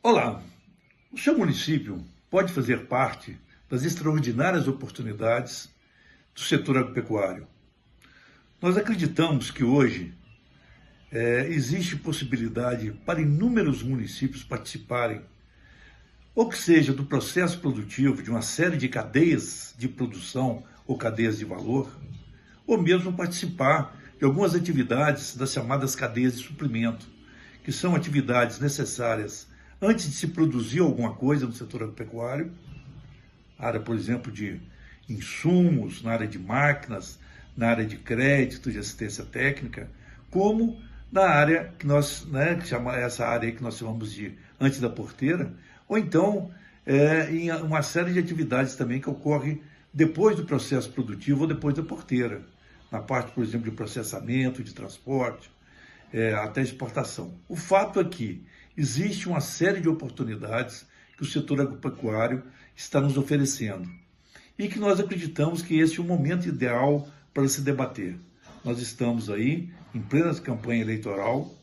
Olá, o seu município pode fazer parte das extraordinárias oportunidades do setor agropecuário. Nós acreditamos que hoje existe possibilidade para inúmeros municípios participarem, ou que seja do processo produtivo de uma série de cadeias de produção ou cadeias de valor, ou mesmo participar de algumas atividades das chamadas cadeias de suprimento, que são atividades necessárias antes de se produzir alguma coisa no setor agropecuário, área, por exemplo, de insumos, na área de máquinas, na área de crédito, de assistência técnica, como na área que nós, essa área aí que nós chamamos de antes da porteira, ou então em uma série de atividades também que ocorre depois do processo produtivo ou depois da porteira, na parte, por exemplo, de processamento, de transporte, até exportação. O fato é que existe uma série de oportunidades que o setor agropecuário está nos oferecendo e que nós acreditamos que esse é o momento ideal para se debater. Nós estamos aí em plena campanha eleitoral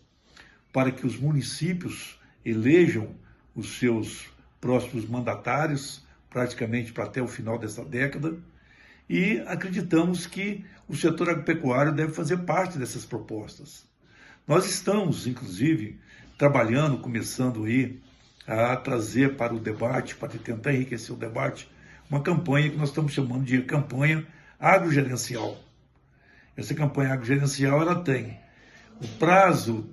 para que os municípios elejam os seus próximos mandatários, praticamente para até o final dessa década, e acreditamos que o setor agropecuário deve fazer parte dessas propostas. Nós estamos, inclusive, trabalhando, começando aí a trazer para o debate, para tentar enriquecer o debate, uma campanha que nós estamos chamando de campanha agrogerencial. Essa campanha agrogerencial, ela tem o prazo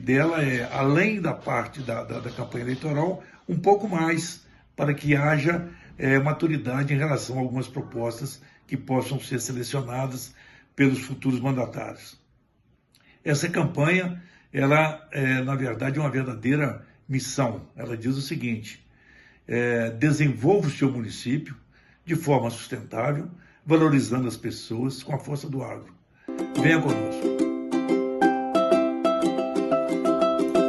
dela além da parte da campanha eleitoral, um pouco mais, para que haja maturidade em relação a algumas propostas que possam ser selecionadas pelos futuros mandatários. Essa campanha, ela é, na verdade, uma verdadeira missão. Ela diz o seguinte: desenvolva o seu município de forma sustentável, valorizando as pessoas com a força do agro. Venha conosco.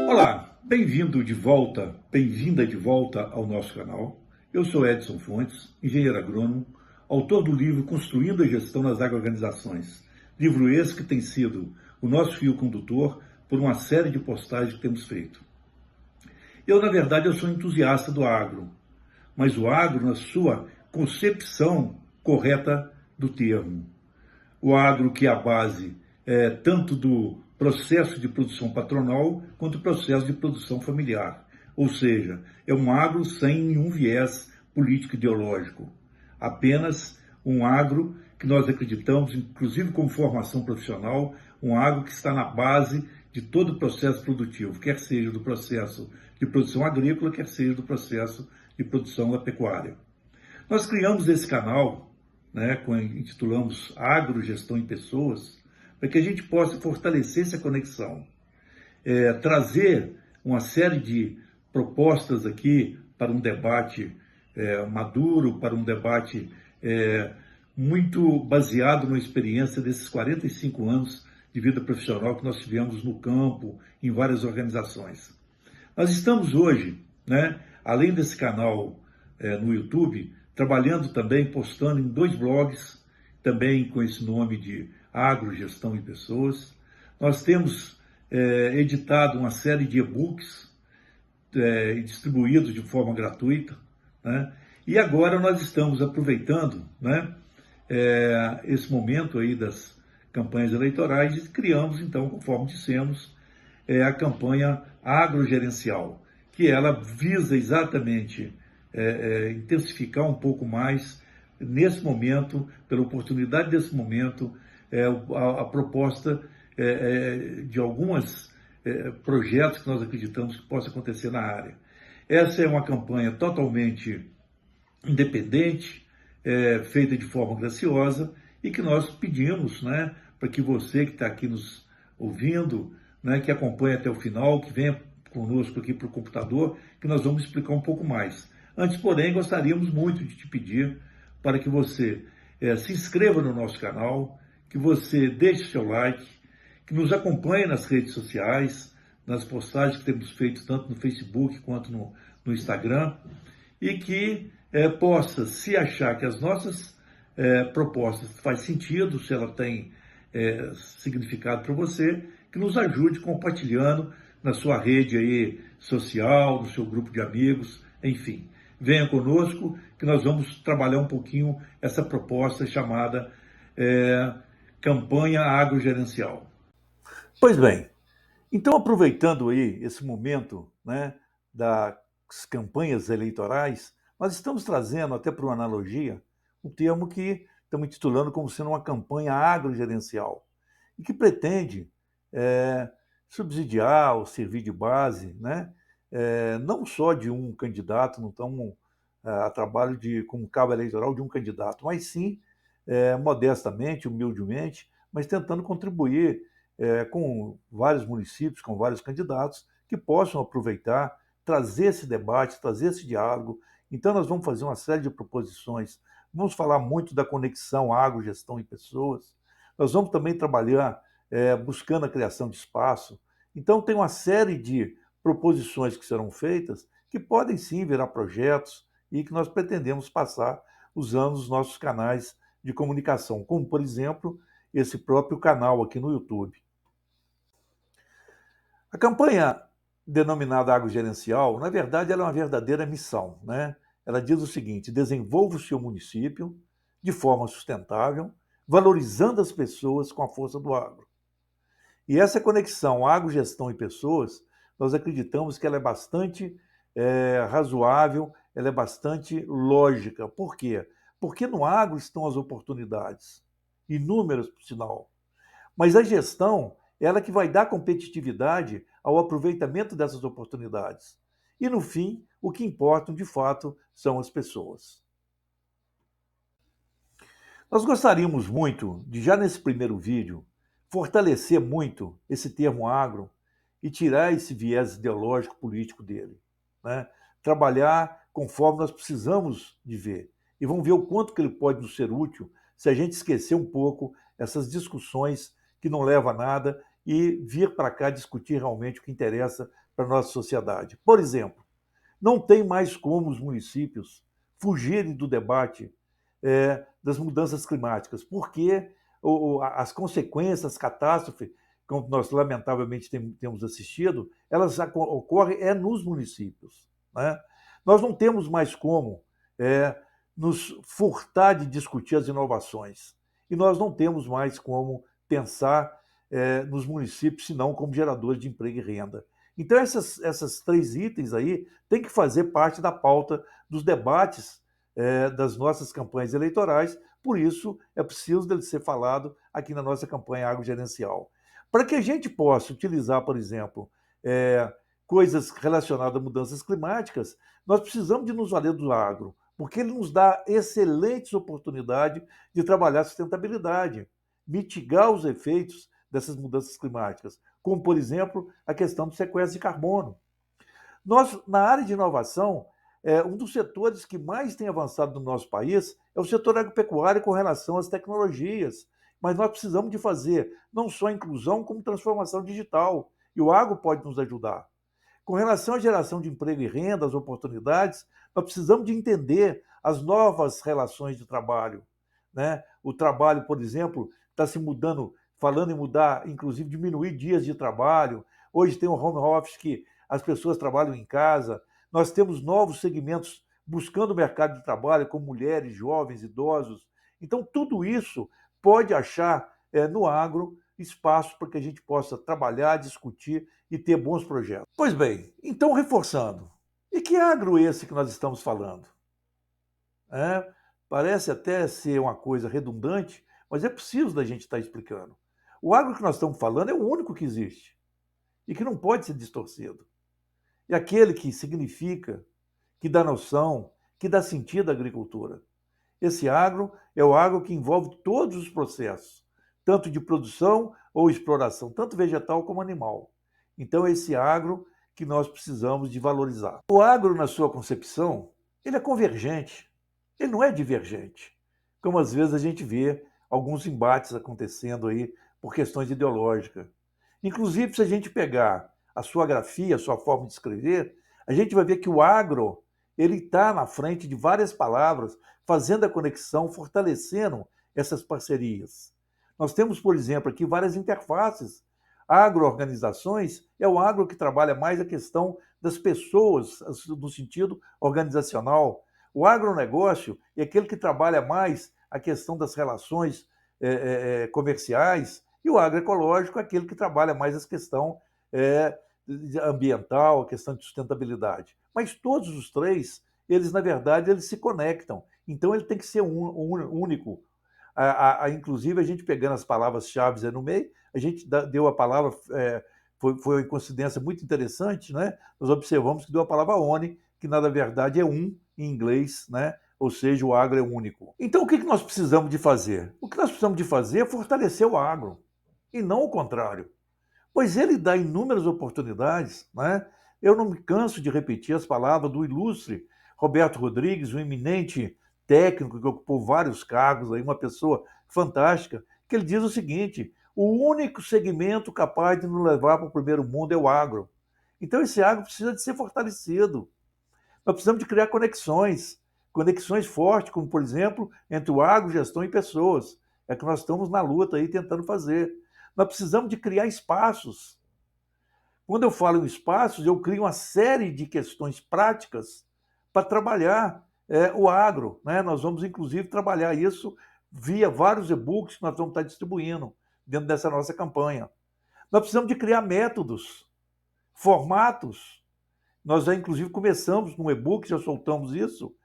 Olá, bem-vindo de volta, bem-vinda de volta ao nosso canal. Eu sou Edson Fontes, engenheiro agrônomo, autor do livro Construindo a Gestão nas Agroorganizações. Livro esse que tem sido o nosso fio condutor por uma série de postagens que temos feito. Eu, na verdade, eu sou entusiasta do agro, mas o agro na sua concepção correta do termo. O agro que é a base tanto do processo de produção patronal quanto do processo de produção familiar. Ou seja, é um agro sem nenhum viés político-ideológico. Apenas um agro que nós acreditamos, inclusive como formação profissional, um agro que está na base de todo o processo produtivo, quer seja do processo de produção agrícola, quer seja do processo de produção da pecuária. Nós criamos esse canal, intitulamos Agrogestão em Pessoas, para que a gente possa fortalecer essa conexão, trazer uma série de propostas aqui para um debate maduro, para um debate muito baseado na experiência desses 45 anos de vida profissional que nós tivemos no campo, em várias organizações. Nós estamos hoje, além desse canal no YouTube, trabalhando também, postando em 2 blogs, também com esse nome de Agrogestão em Pessoas. Nós temos editado uma série de e-books distribuídos de forma gratuita, e agora nós estamos aproveitando esse momento aí das campanhas eleitorais e criamos, então, conforme dissemos, a campanha agrogerencial, que ela visa exatamente intensificar um pouco mais, nesse momento, pela oportunidade desse momento, a proposta de alguns projetos que nós acreditamos que possa acontecer na área. Essa é uma campanha totalmente independente, feita de forma graciosa, e que nós pedimos para que você que está aqui nos ouvindo, que acompanhe até o final, que venha conosco aqui para o computador, que nós vamos explicar um pouco mais. Antes, porém, gostaríamos muito de te pedir para que você se inscreva no nosso canal, que você deixe seu like, que nos acompanhe nas redes sociais, nas postagens que temos feito tanto no Facebook quanto no Instagram, e que possa, se achar que as nossas propostas faz sentido, se ela tem significado para você, que nos ajude compartilhando na sua rede aí social, no seu grupo de amigos, enfim. Venha conosco que nós vamos trabalhar um pouquinho essa proposta chamada Campanha Agrogerencial. Pois bem, então aproveitando aí esse momento, né, das campanhas eleitorais, nós estamos trazendo, até por uma analogia, um termo que estamos intitulando como sendo uma campanha agrogerencial, e que pretende subsidiar ou servir de base, né, não só de um candidato, não estamos a trabalho como cabo eleitoral de um candidato, mas sim, modestamente, humildemente, mas tentando contribuir com vários municípios, com vários candidatos, que possam aproveitar, trazer esse debate, trazer esse diálogo. Então, nós vamos fazer uma série de proposições. Vamos falar muito da conexão agro, gestão e pessoas. Nós vamos também trabalhar buscando a criação de espaço. Então, tem uma série de proposições que serão feitas que podem sim virar projetos e que nós pretendemos passar usando os nossos canais de comunicação, como, por exemplo, esse próprio canal aqui no YouTube. A campanha denominada agrogerencial, na verdade, ela é uma verdadeira missão, né? Ela diz o seguinte: desenvolva o seu município de forma sustentável, valorizando as pessoas com a força do agro. E essa conexão agro-gestão e pessoas, nós acreditamos que ela é bastante razoável, ela é bastante lógica. Por quê? Porque no agro estão as oportunidades, inúmeras, por sinal. Mas a gestão, ela que vai dar competitividade ao aproveitamento dessas oportunidades. E, no fim, o que importa, de fato, são as pessoas. Nós gostaríamos muito de, já nesse primeiro vídeo, fortalecer muito esse termo agro e tirar esse viés ideológico político dele, né? Trabalhar conforme nós precisamos de ver. E vamos ver o quanto que ele pode nos ser útil se a gente esquecer um pouco essas discussões que não levam a nada e vir para cá discutir realmente o que interessa para a nossa sociedade. Por exemplo, não tem mais como os municípios fugirem do debate das mudanças climáticas, porque as consequências, as catástrofes, como nós lamentavelmente temos assistido, elas ocorrem nos municípios, né? Nós não temos mais como nos furtar de discutir as inovações, e nós não temos mais como pensar nos municípios, senão como geradores de emprego e renda. Então, essas três itens aí têm que fazer parte da pauta dos debates das nossas campanhas eleitorais, por isso é preciso dele ser falado aqui na nossa campanha agrogerencial. Para que a gente possa utilizar, por exemplo, coisas relacionadas a mudanças climáticas, nós precisamos de nos valer do agro, porque ele nos dá excelentes oportunidades de trabalhar a sustentabilidade, mitigar os efeitos dessas mudanças climáticas, como, por exemplo, a questão do sequestro de carbono. Nós, na área de inovação, um dos setores que mais tem avançado no nosso país é o setor agropecuário com relação às tecnologias. Mas nós precisamos de fazer não só inclusão, como transformação digital. E o agro pode nos ajudar. Com relação à geração de emprego e renda, as oportunidades, nós precisamos de entender as novas relações de trabalho, né? O trabalho, por exemplo, está se mudando, falando em mudar, inclusive diminuir dias de trabalho. Hoje tem o home office que as pessoas trabalham em casa. Nós temos novos segmentos buscando o mercado de trabalho, como mulheres, jovens, idosos. Então, tudo isso pode achar no agro espaço para que a gente possa trabalhar, discutir e ter bons projetos. Pois bem, então reforçando, e que agro é esse que nós estamos falando? Parece até ser uma coisa redundante, mas é preciso da gente estar explicando. O agro que nós estamos falando é o único que existe e que não pode ser distorcido. É aquele que significa, que dá noção, que dá sentido à agricultura. Esse agro é o agro que envolve todos os processos, tanto de produção ou exploração, tanto vegetal como animal. Então, é esse agro que nós precisamos de valorizar. O agro, na sua concepção, ele é convergente, ele não é divergente, como às vezes a gente vê alguns embates acontecendo aí por questões ideológicas. Inclusive, se a gente pegar a sua grafia, a sua forma de escrever, a gente vai ver que o agro ele está na frente de várias palavras, fazendo a conexão, fortalecendo essas parcerias. Nós temos, por exemplo, aqui várias interfaces, Agroorganizações é o agro que trabalha mais a questão das pessoas, no sentido organizacional. O agronegócio é aquele que trabalha mais a questão das relações comerciais, e o agroecológico é aquele que trabalha mais a questão ambiental, a questão de sustentabilidade. Mas todos os três, eles, na verdade, eles se conectam. Então, ele tem que ser único. Inclusive, a gente pegando as palavras-chave no meio, a gente deu a palavra, foi uma coincidência muito interessante, né? Nós observamos que deu a palavra ONI, que na verdade é um em inglês, né? Ou seja, o agro é único. Então, o que nós precisamos de fazer? O que nós precisamos de fazer é fortalecer o agro, e não o contrário. Pois ele dá inúmeras oportunidades, né? Eu não me canso de repetir as palavras do ilustre Roberto Rodrigues, um eminente técnico que ocupou vários cargos, aí, uma pessoa fantástica, que ele diz o seguinte: o único segmento capaz de nos levar para o primeiro mundo é o agro. Então esse agro precisa de ser fortalecido. Nós precisamos de criar conexões fortes, como por exemplo, entre o agro, gestão e pessoas. É que nós estamos na luta aí tentando fazer. Nós precisamos de criar espaços. Quando eu falo em espaços, eu crio uma série de questões práticas para trabalhar o agro, né? Nós vamos, inclusive, trabalhar isso via vários e-books que nós vamos estar distribuindo dentro dessa nossa campanha. Nós precisamos de criar métodos, formatos. Nós já, inclusive, começamos num e-book, já soltamos isso,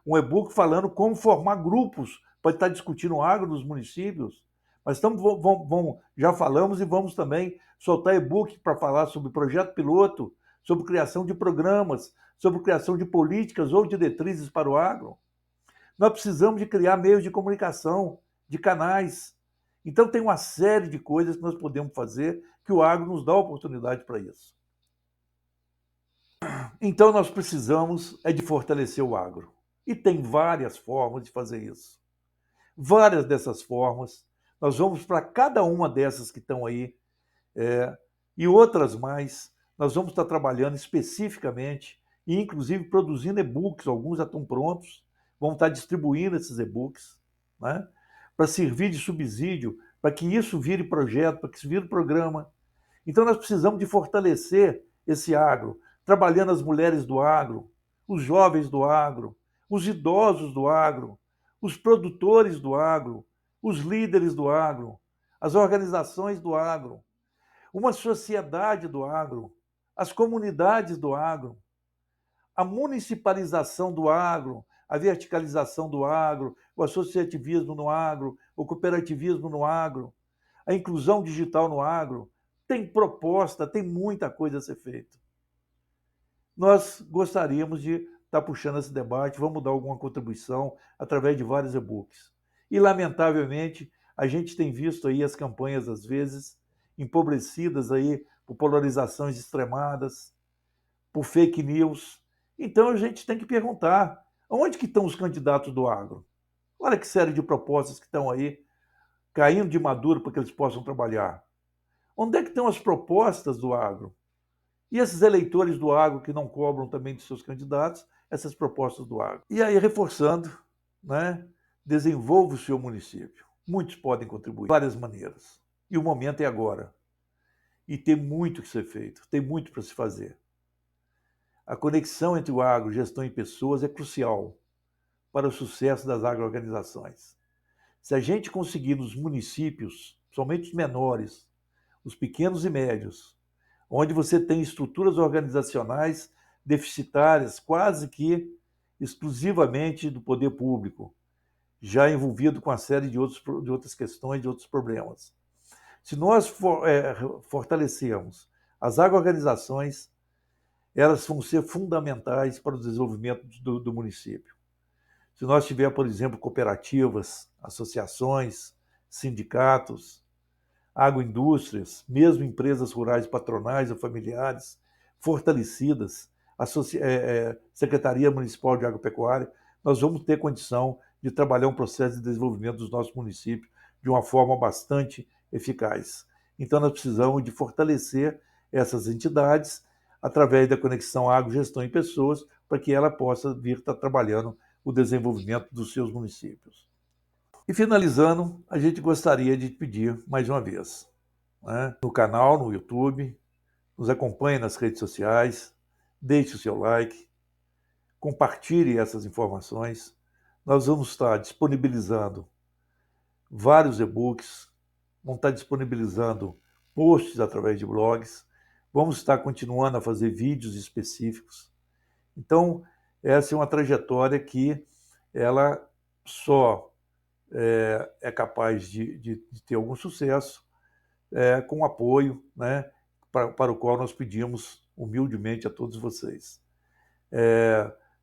um e-book falando como formar grupos para estar discutindo o agro nos municípios. Mas já falamos e vamos também soltar e-book para falar sobre projeto piloto, sobre criação de programas, sobre criação de políticas ou diretrizes para o agro. Nós precisamos de criar meios de comunicação, de canais. Então tem uma série de coisas que nós podemos fazer que o agro nos dá oportunidade para isso. Então nós precisamos de fortalecer o agro. E tem várias formas de fazer isso. Várias dessas formas. Nós vamos para cada uma dessas que estão aí, e outras mais. Nós vamos estar trabalhando especificamente e, inclusive, produzindo e-books. Alguns já estão prontos. Vamos estar distribuindo esses e-books, né? Para servir de subsídio, para que isso vire projeto, para que isso vire programa. Então nós precisamos de fortalecer esse agro, trabalhando as mulheres do agro, os jovens do agro, os idosos do agro, os produtores do agro, os líderes do agro, as organizações do agro, uma sociedade do agro, as comunidades do agro, a municipalização do agro, a verticalização do agro, o associativismo no agro, o cooperativismo no agro, a inclusão digital no agro. Tem proposta, tem muita coisa a ser feita. Nós gostaríamos de estar puxando esse debate, vamos dar alguma contribuição através de vários e-books. E, lamentavelmente, a gente tem visto aí as campanhas, às vezes, empobrecidas aí por polarizações extremadas, por fake news. Então, a gente tem que perguntar, onde que estão os candidatos do agro? Olha que série de propostas que estão aí, caindo de maduro para que eles possam trabalhar. Onde é que estão as propostas do agro? E esses eleitores do agro que não cobram também de seus candidatos essas propostas do agro? E aí, reforçando, né, desenvolva o seu município. Muitos podem contribuir de várias maneiras. E o momento é agora. E tem muito que ser feito, tem muito para se fazer. A conexão entre o agro, gestão e pessoas é crucial para o sucesso das agroorganizações. Se a gente conseguir nos municípios, somente os menores, os pequenos e médios, onde você tem estruturas organizacionais deficitárias, quase que exclusivamente do poder público, já envolvido com uma série de outras questões, de outros problemas. Se nós fortalecermos as agroorganizações, elas vão ser fundamentais para o desenvolvimento do município. Se nós tiver, por exemplo, cooperativas, associações, sindicatos, agroindústrias, mesmo empresas rurais patronais ou familiares, fortalecidas, a Secretaria Municipal de Agropecuária, nós vamos ter condição de trabalhar um processo de desenvolvimento dos nossos municípios de uma forma bastante eficaz. Então, nós precisamos de fortalecer essas entidades através da conexão agro-gestão e pessoas, para que ela possa vir estar trabalhando o desenvolvimento dos seus municípios. E finalizando, a gente gostaria de pedir mais uma vez né, no canal, no YouTube, nos acompanhe nas redes sociais, deixe o seu like, compartilhe essas informações. Nós vamos estar disponibilizando vários e-books, vamos estar disponibilizando posts através de blogs, vamos estar continuando a fazer vídeos específicos. Então, essa é uma trajetória que ela só é capaz de ter algum sucesso com apoio, né, para o qual nós pedimos humildemente a todos vocês.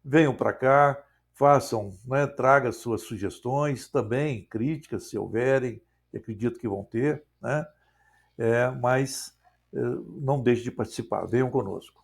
Venham para cá, façam, né, tragam suas sugestões, também críticas, se houverem, e acredito que vão ter, né? Mas não deixe de participar, venham conosco.